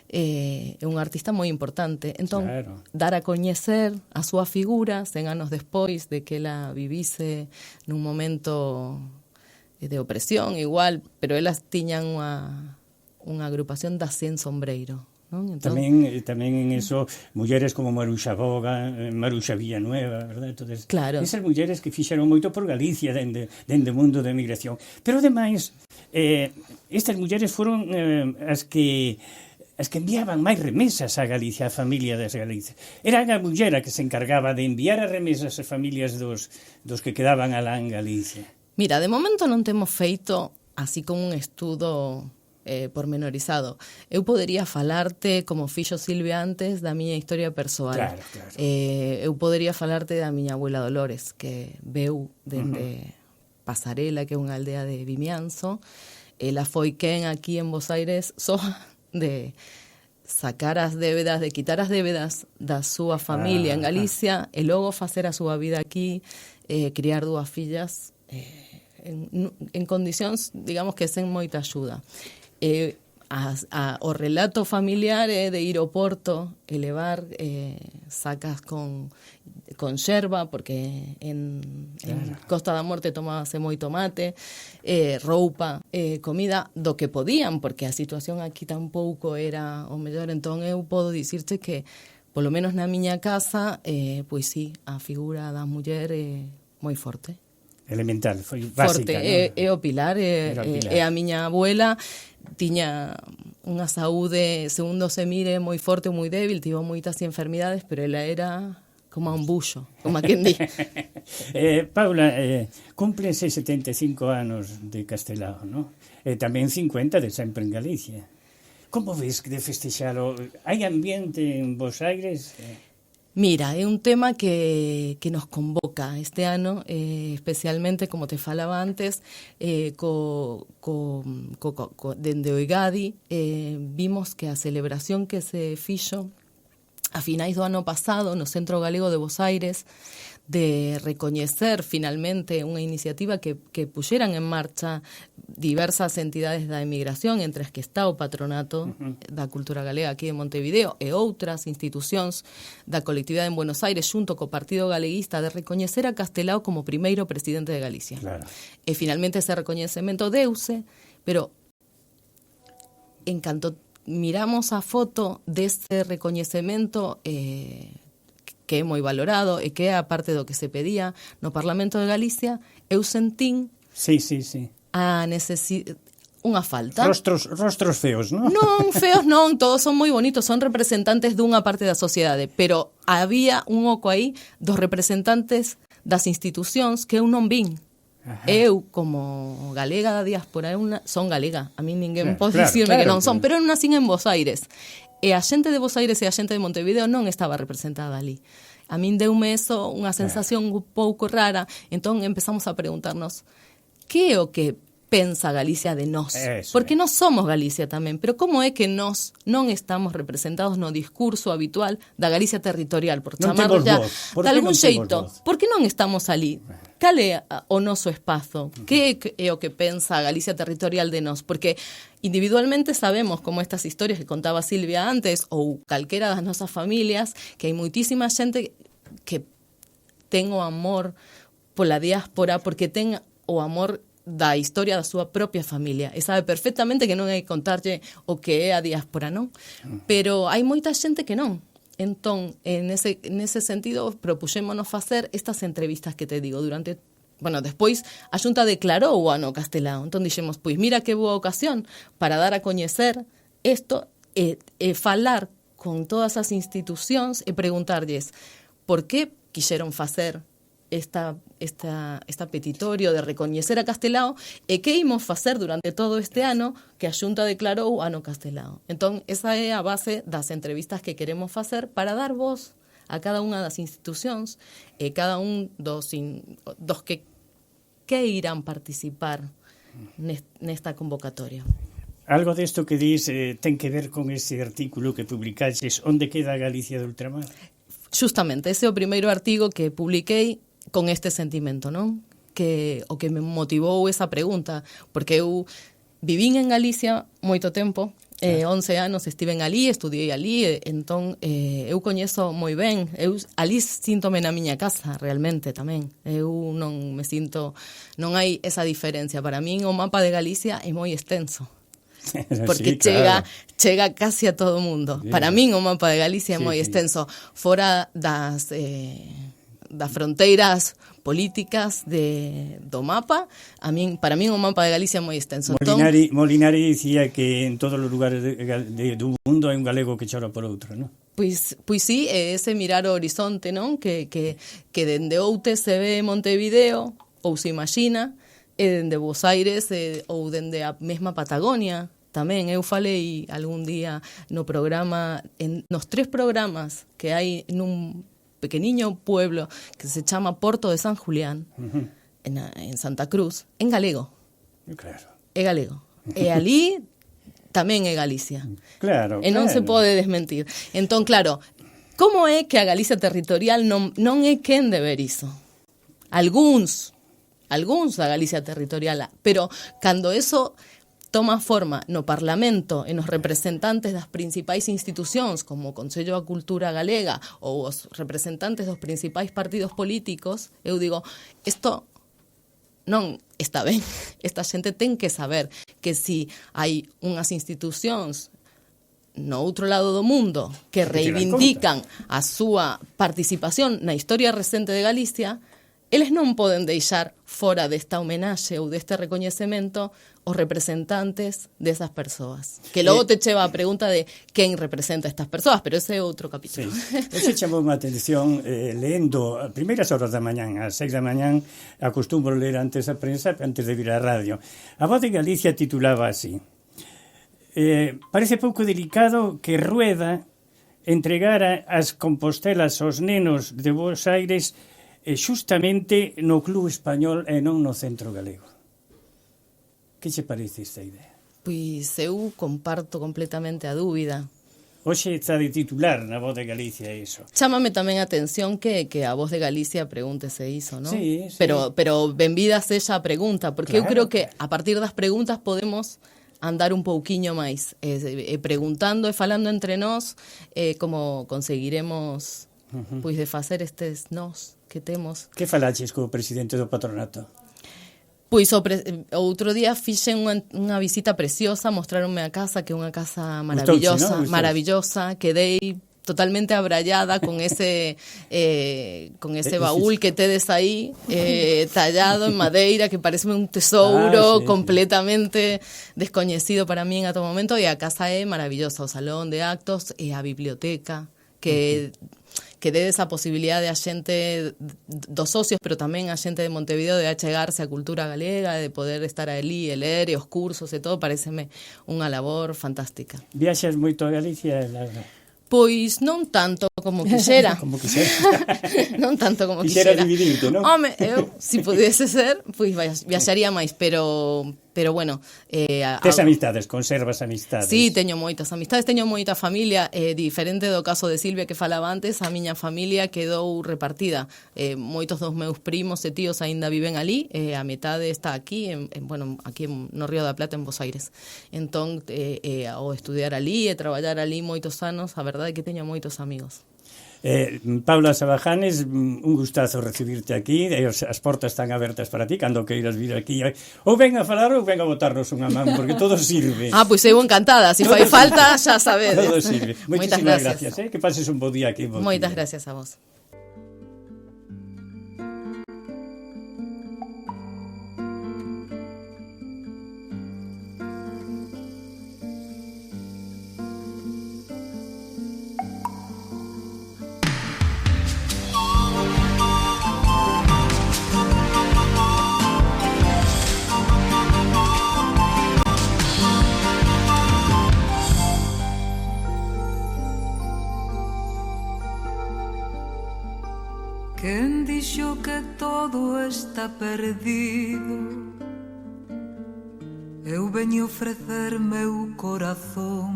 é un artista moi importante. Entón, dar a coñecer a súa figura 100 anos despois de que ela vivise nun momento de opresión igual, pero elas tiñan unha agrupación das 100 sombreiro. ¿No? Tamén en eso mulleres como Maruxa Boga, Maruxa Villanueva, verdad? Entonces, claro. Esas mulleres que fixeron moito por Galicia dende o mundo da emigración. Pero ademais, estas mulleres foron as que enviaban máis remesas a Galicia, a familia das Galicia. Era a muller a que se encargaba de enviar as remesas ás familias dos que quedaban alá en Galicia. Mira, de momento non temos feito así como un estudo pormenorizado. Eu podería falarte, como fixo Silvia antes, da miña historia persoal. Claro. Eu podería falarte da miña abuela Dolores, que veu dende Pasarela, que é unha aldea de Vimianzo. Ela foi quen aquí en Bos Aires só de sacar as débedas, de quitar as débedas da súa familia en Galicia e logo facer a súa vida aquí, criar 2 fillas en condicións, digamos que sen moita axuda. O relato familiar é de ir ao porto e levar sacas con xerba, porque en Costa da Morte tomábase moito mate, roupa, comida do que podían, porque a situación aquí tampouco era o mellor. Entón eu podo dicirte que polo menos na miña casa, pois sí, a figura da muller é moi forte. Elemental, foi básica, forte, é o pilar, é a miña abuela tiña unha saúde, segundo se mire, moi forte, moi débil, tivo moitas enfermidades, pero ela era como un buxo, como a quen di. Paula, cúmplense 75 anos de Castelao, ¿no? Tamén 50 de sempre en Galicia. Como ves de festexalo? Hai ambiente en Bos Aires? Mira, é un tema que nos convoca este ano, especialmente, como te falaba antes, dende o IGADI, vimos que a celebración que se fixo a finais do ano pasado no Centro Galego de Bos Aires de recoñecer finalmente unha iniciativa que puxeran en marcha diversas entidades da emigración, entre as que está o Patronato da Cultura Galega aquí en Montevideo e outras institucións da colectividade en Buenos Aires xunto co Partido Galeguista, de recoñecer a Castelao como primeiro presidente de Galicia. Claro. E finalmente ese recoñecemento deuse, pero en canto miramos a foto deste recoñecemento que é moi valorado e que é a parte do que se pedía no Parlamento de Galicia, eu sentín a unha falta. Rostros feos, non? Non, feos non, todos son moi bonitos, son representantes dunha parte da sociedade, pero había un oco aí dos representantes das institucións que eu non vin. Ajá. Eu, como galega da diáspora, son galega, a mí ninguén pode dicirme que non son, pero eu nacín en Bos Aires. E a xente de Bos Aires e a xente de Montevideo non estaba representada ali. A min deume eso unha sensación un pouco rara, entón empezamos a preguntarnos que é o que pensa Galicia de nós? Porque nós somos Galicia tamén, pero como é que nós non estamos representados no discurso habitual da Galicia territorial, por chamarlo ya de algún xeito? Por que non estamos ali? Cal é o noso espazo? Que é o que pensa a Galicia territorial de nós? Porque individualmente sabemos, como estas historias que contaba Silvia antes, ou calquera das nosas familias, que hai moitísima xente que ten o amor pola diáspora, porque ten o amor da historia da súa propia familia e sabe perfectamente que non hai que contarlle o que é a diáspora, non? Pero hai moita xente que non. Entón, nese sentido, propuxémonos facer estas entrevistas que te digo durante... Bueno, despois a Xunta declarou o ano Castelao. Entón dixemos, pois mira que boa ocasión para dar a coñecer isto e falar con todas as institucións e preguntarlles por que quixeron facer esta petitorio de recoñecer a Castelao e que imos facer durante todo este ano que a Xunta declarou ano Castelao. Entón, esa é a base das entrevistas que queremos facer para dar voz a cada unha das institucións e cada un dos que irán participar nesta convocatoria. Algo desto que dis ten que ver con ese artículo que publicaches Onde queda a Galicia de ultramar? Justamente, ese é o primeiro artigo que publiquei con este sentimento, non? Que o que me motivou esa pregunta, porque eu vivín en Galicia moito tempo, 11 anos estive ali, estudiei ali, entón eu coñezo moi ben, eu ali síntome na miña casa realmente tamén. Eu non me sinto, non hai esa diferencia. Para min o mapa de Galicia é moi extenso. Porque chega casi a todo o mundo. Para min o mapa de Galicia é moi extenso, fora das fronteiras políticas do mapa. Para min o mapa de Galicia é moi extenso. Molinari dicía que en todos os lugares do mundo hai un galego que chora por outro, non? Pois sí, ese mirar o horizonte, non? Que dende Outes se ve Montevideo, ou se imagina, e dende Bos Aires ou dende a mesma Patagonia. Tamén eu falei algún día no programa, nos 3 programas que hai nun pequeniño pueblo que se chama Porto de San Julián, en Santa Cruz, en galego. Claro. É galego. E ali tamén é Galicia. Claro. E non se pode desmentir. Entón, claro, como é que a Galicia territorial non é quen de ver iso? Algúns da Galicia territorial, pero cando eso toma forma no Parlamento e nos representantes das principais institucións como o Consello da Cultura Galega ou os representantes dos principais partidos políticos, eu digo, isto non está ben. Esta xente ten que saber que si hai unhas institucións no outro lado do mundo que reivindican a súa participación na historia recente de Galicia, eles non poden deixar fora desta homenaxe ou deste recoñecemento os representantes desas persoas. Que logo te cheva a pregunta de quen representa estas persoas, pero ese é outro capítulo. Sí. Ese chamou a atención leendo a primeiras horas da mañán, ás 6 da mañán, acostumbro ler antes a prensa, antes de vir á radio. A Voz de Galicia titulaba así: parece pouco delicado que Rueda entregara as compostelas aos nenos de Bos Aires xustamente no Club Español e non no Centro Galego. Que che parece esta idea? Pois eu comparto completamente a dúbida. Hoxe está de titular na Voz de Galicia iso. Chámame tamén a atención que a Voz de Galicia pregúntese iso, non? Sí. Pero benvida sexa a pregunta, porque eu creo que a partir das preguntas podemos andar un pouquiño máis, preguntando e falando entre nós, como conseguiremos pois de facer estes nós que temos. Que falaches co presidente do patronato? Pois outro día fixen unha visita preciosa, mostráronme a casa, que é unha casa maravillosa, Gustouche, ¿no? maravillosa, quedei totalmente abrallada con ese baúl que tedes aí, tallado en madeira, que parece un tesouro completamente descoñecido para mí en todo momento, e a casa é maravillosa, o salón de actos e a biblioteca, que dedes a posibilidade a xente dos socios, pero tamén a xente de Montevideo de achegarse á cultura galega, de poder estar ali e ler, e os cursos e todo, pareceme unha labor fantástica. Viaxas moito a Galicia? Pois non tanto como quixera. Como quixera. Non tanto como quixera. Quixera dividirte, non? Home, eu, se pudiese ser, pois viaxaría máis, pero bueno... Tes amistades, conservas amistades? Sí, teño moitas amistades, teño moita familia, diferente do caso de Silvia que falaba antes, a miña familia quedou repartida. Moitos dos meus primos e tíos aínda viven ali, a metade está aquí, aquí no Río da Plata, en Bos Aires. Entón, ao estudiar ali e traballar ali moitos anos, a verdade é que teño moitos amigos. Paula Sabajanes, un gustazo recibirte aquí, as portas están abertas para ti cando queiras vir aquí, ou ven a falar ou ven a botarnos unha man, porque todo sirve. Pois eu encantada, se fai falta xa sabedes. Todo sirve. Moitísimas gracias, que pases un bo día aquí. Moitas gracias a vos. Quen dixo que todo está perdido? Eu veño ofrecer meu corazón,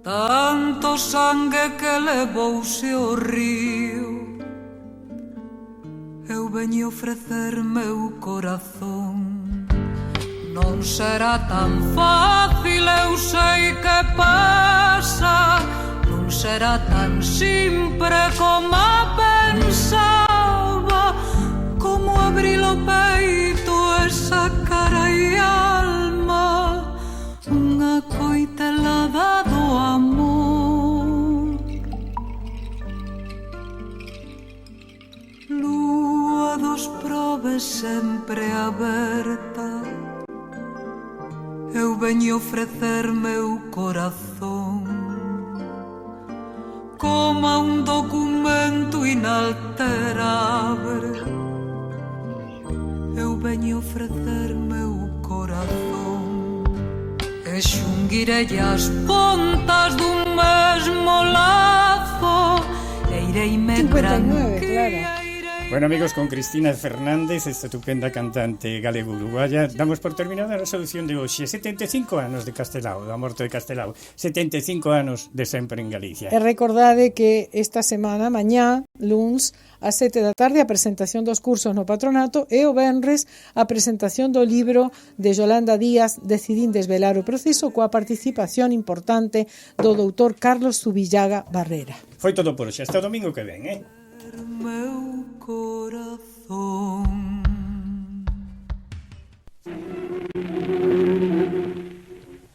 tanto sangue que levouse o río. Eu veño ofrecer meu corazón. Non será tan fácil, eu sei que pasa. Non será tan simple como pensaba, como abrir o peito e sacar aí alma, unha coitelada do amor. Lúa dos probes sempre aberta, eu veño ofrecer meu corazón como un documento inalterable. Eu veño ofrecer meu corazón e xunguirei as pontas dun mesmo lazo e ireime claro. Bueno, amigos, con Cristina Fernández, esta estupenda cantante galego-uruguaya, damos por terminada a resolución de hoxe. 75 anos de Castelao, da morte de Castelao. 75 anos de sempre en Galicia. E recordade que esta semana, mañá, luns, ás 7 da tarde, a presentación dos cursos no patronato, e o venres a presentación do libro de Yolanda Díaz, Decidín desvelar o proceso, coa participación importante do doutor Carlos Zubillaga Barrera. Foi todo por hoxe, hasta o domingo que ven, meu corazón.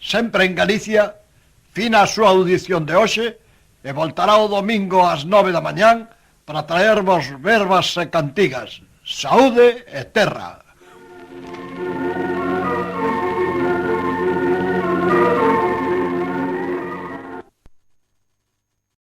Sempre en Galicia, fina a súa audición de hoxe e voltará o domingo ás 9 da mañán para traervos verbas e cantigas. Saúde e terra.